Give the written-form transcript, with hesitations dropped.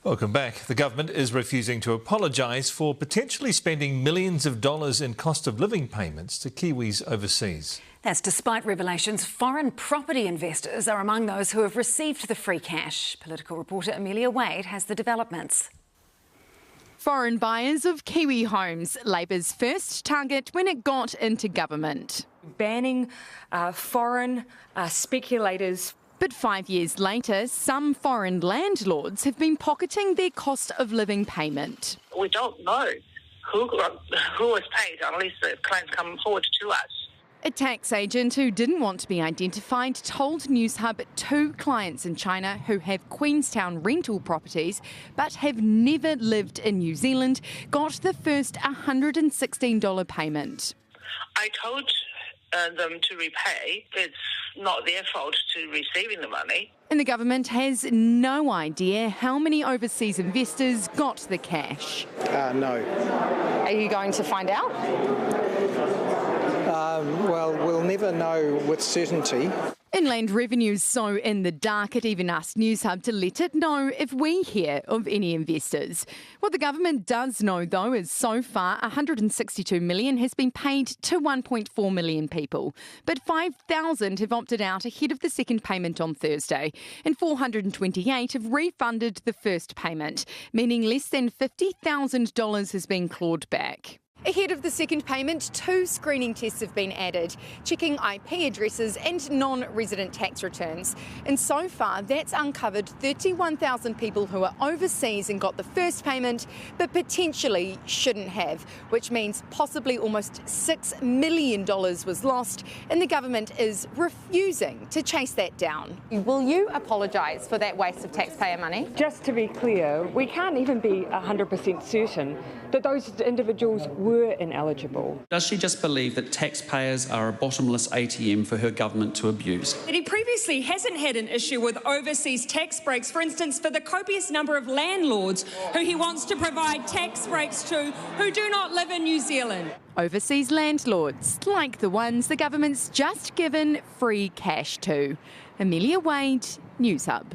Welcome back. The government is refusing to apologise for potentially spending millions of dollars in cost of living payments to Kiwis overseas. That's despite revelations foreign property investors are among those who have received the free cash. Political reporter Amelia Wade has the developments. Foreign buyers of Kiwi homes, Labour's first target when it got into government. Banning foreign speculators. But 5 years later, some foreign landlords have been pocketing their cost of living payment. We don't know who was paid unless the claims come forward to us. A tax agent who didn't want to be identified told Newshub 2 clients in China who have Queenstown rental properties but have never lived in New Zealand got the first $116 payment. I told them to repay. It's not their fault to receiving the money. And the government has no idea how many overseas investors got the cash. No. Are you going to find out? Well, we'll never know with certainty. Inland Revenue's so in the dark, it even asked Newshub to let it know if we hear of any investors. What the government does know, though, is so far $162 million has been paid to 1.4 million people. But 5,000 have opted out ahead of the second payment on Thursday, and 428 have refunded the first payment, meaning less than $50,000 has been clawed back. Ahead of the second payment, 2 screening tests have been added, checking IP addresses and non-resident tax returns. And so far, that's uncovered 31,000 people who are overseas and got the first payment, but potentially shouldn't have, which means possibly almost $6 million was lost, and the government is refusing to chase that down. Will you apologise for that waste of taxpayer money? Just to be clear, we can't even be 100% certain that those individuals were ineligible. Does she just believe that taxpayers are a bottomless ATM for her government to abuse? He previously hasn't had an issue with overseas tax breaks, for instance, for the copious number of landlords who he wants to provide tax breaks to who do not live in New Zealand. Overseas landlords, like the ones the government's just given free cash to. Amelia Wade, Newshub.